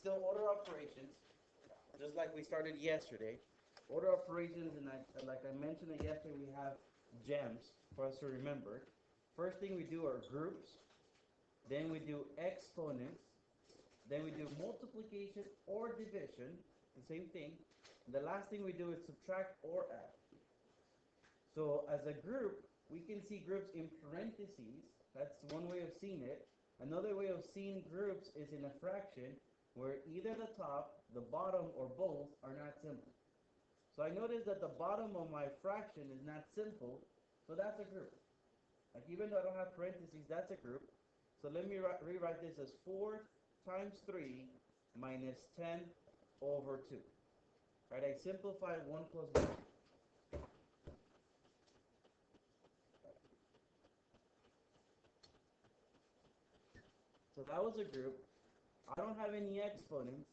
still order operations, just like we started yesterday. Order operations, and like I mentioned it yesterday, we have gems for us to remember. First thing we do are groups, then we do exponents, then we do multiplication or division, the same thing. And the last thing we do is subtract or add. So as a group, we can see groups in parentheses. That's one way of seeing it. Another way of seeing groups is in a fraction where either the top, the bottom, or both are not simple. So I notice that the bottom of my fraction is not simple, so that's a group. Like even though I don't have parentheses, that's a group. So let me rewrite this as 4 times 3 minus 10 over 2. Right, I simplified 1 plus 1. So that was a group. I don't have any exponents.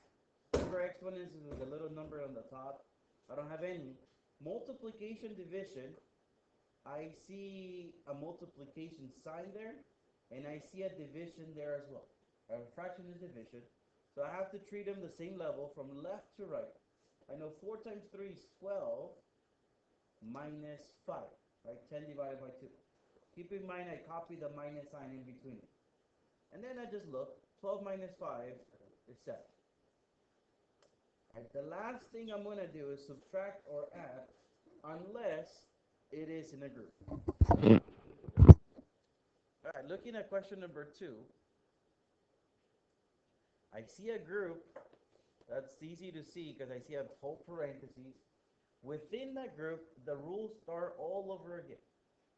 Remember, exponents is the little number on the top. I don't have any. Multiplication, division. I see a multiplication sign there, and I see a division there as well. A fraction is division. So I have to treat them the same level from left to right. I know 4 times 3 is 12 minus 5. Right? 10 divided by 2. Keep in mind I copy the minus sign in between it. And then I just look. 12 minus 5 is 7. Right, the last thing I'm going to do is subtract or add unless it is in a group. Alright, looking at question number 2. I see a group. That's easy to see because I see a whole parentheses. Within that group, the rules start all over again.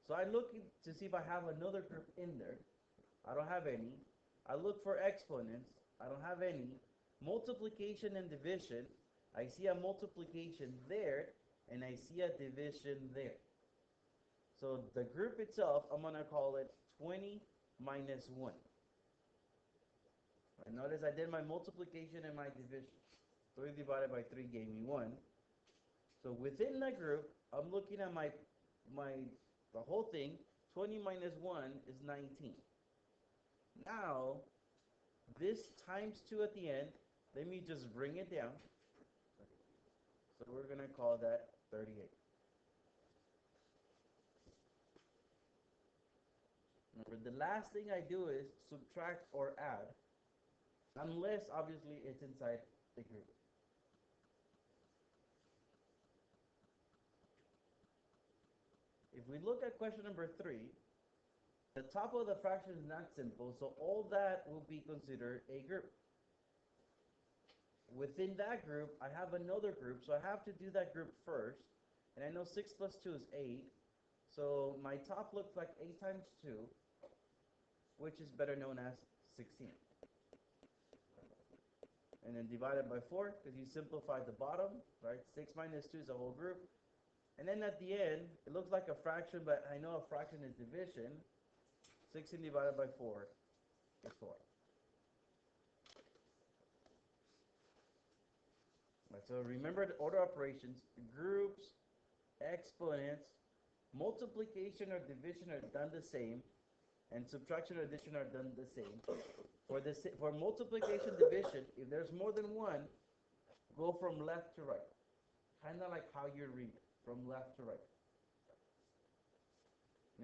So I look to see if I have another group in there. I don't have any. I look for exponents. I don't have any. Multiplication and division. I see a multiplication there, and I see a division there. So the group itself, I'm going to call it 20 minus 1. Right, notice I did my multiplication and my division. 3 divided by 3 gave me 1. So within that group, I'm looking at the whole thing. 20 minus 1 is 19. Now, this times 2 at the end, let me just bring it down. So we're going to call that 38. Remember, the last thing I do is subtract or add, unless, obviously, it's inside the group. If we look at question number 3, the top of the fraction is not simple, so all that will be considered a group. Within that group, I have another group, so I have to do that group first. And I know 6 plus 2 is 8, so my top looks like 8 times 2, which is better known as 16. And then divided by 4, because you simplify the bottom, right? 6 minus 2 is a whole group. And then at the end, it looks like a fraction, but I know a fraction is division. 16 divided by 4 is 4. Right, so remember the order operations, groups, exponents, multiplication or division are done the same, and subtraction or addition are done the same. For multiplication division, if there's more than one, go from left to right. Kind of like how you read, from left to right.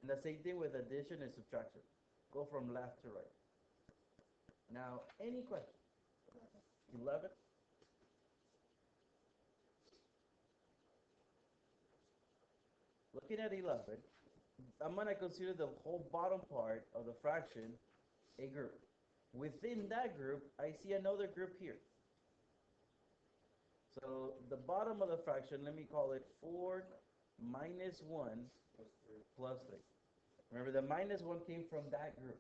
And the same thing with addition and subtraction. Go from left to right. Now, any question? 11? Looking at 11, I'm going to consider the whole bottom part of the fraction a group. Within that group, I see another group here. So the bottom of the fraction, let me call it 4 minus 1 plus 3. Remember, the minus 1 came from that group.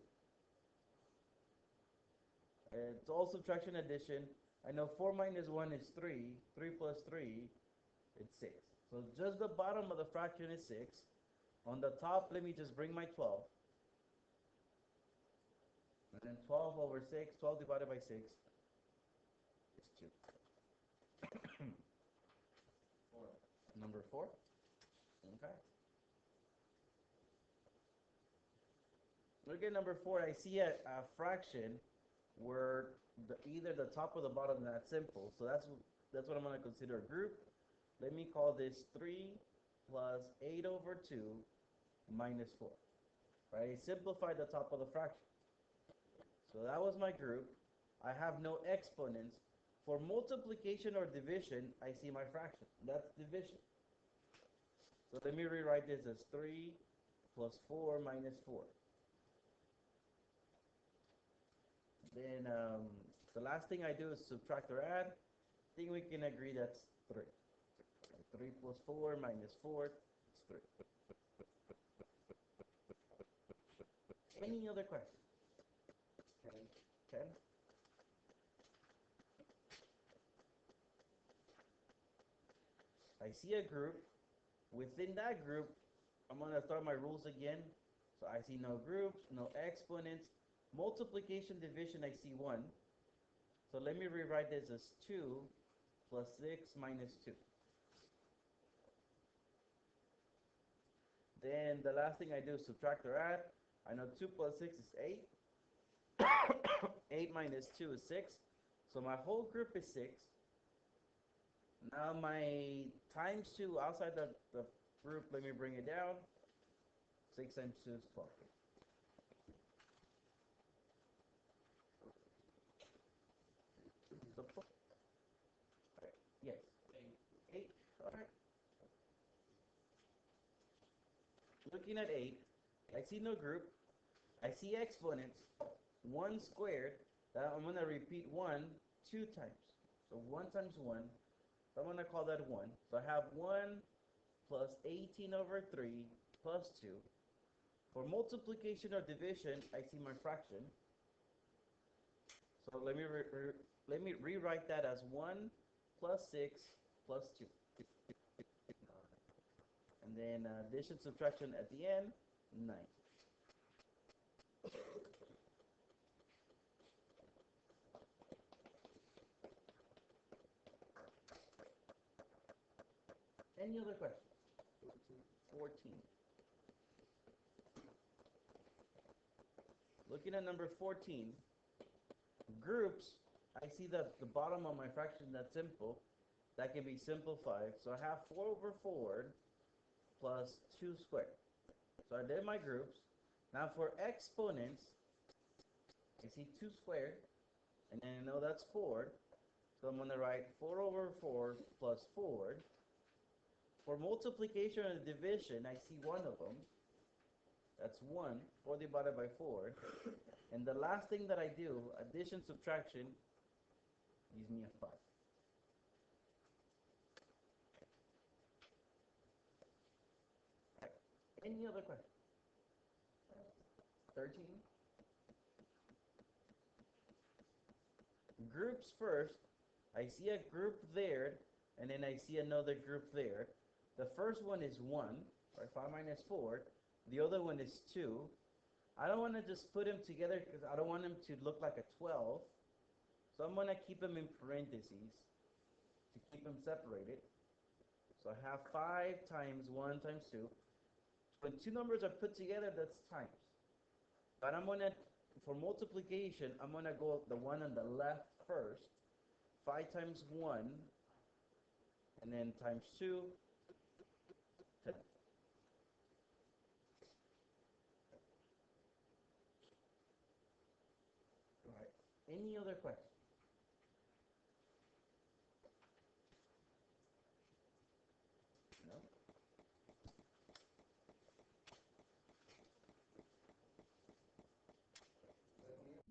It's all subtraction addition. I know 4 minus 1 is 3. 3 plus 3, it's 6. So just the bottom of the fraction is 6. On the top, let me just bring my 12. And then 12 over 6, 12 divided by 6 is 2. Number 4. Okay. Look at number 4. I see a fraction where either the top or the bottom of that simple. So that's what I'm going to consider a group. Let me call this 3 plus 8 over 2 minus 4. Right? Simplify the top of the fraction. So that was my group. I have no exponents. For multiplication or division, I see my fraction. That's division. So let me rewrite this as 3 plus 4 minus 4. Then the last thing I do is subtract or add. I think we can agree that's 3. 3 plus 4 minus 4 is 3. Any other questions? 10. I see a group. Within that group, I'm going to start my rules again. So I see no groups, no exponents. Multiplication, division, I see 1. So let me rewrite this as 2 plus 6 minus 2. Then the last thing I do is subtract or add. I know 2 plus 6 is 8. 8 minus 2 is 6. So my whole group is 6. Now my times 2 outside the group, let me bring it down. 6 times 2 is 12. So, right, yes. 8. All right. Looking at 8, I see no group. I see exponents. 1 squared. That I'm going to repeat 1 2 times. So 1 times 1. So I'm going to call that 1. So I have 1 plus 18 over 3 plus 2. For multiplication or division, I see my fraction. So let me rewrite that as 1 plus 6 plus 2. And then addition, subtraction at the end, 9. Any other questions? 14. Looking at number 14, groups, I see that the bottom of my fraction, that's simple. That can be simplified. So I have 4 over 4 plus 2 squared. So I did my groups. Now for exponents, I see 2 squared, and then I know that's 4. So I'm going to write 4 over 4 plus 4. For multiplication and division, I see one of them. That's 1. 4 divided by 4. And the last thing that I do, addition, subtraction, gives me a 5. Any other questions? 13. Groups first. I see a group there, and then I see another group there. The first one is 1, right? 5 minus 4. The other one is 2. I don't want to just put them together because I don't want them to look like a 12. So I'm going to keep them in parentheses to keep them separated. So I have 5 times 1 times 2. When two numbers are put together, that's times. But I'm going to, for multiplication, I'm going to go the one on the left first. 5 times 1, and then times 2, 10. All right. Any other questions?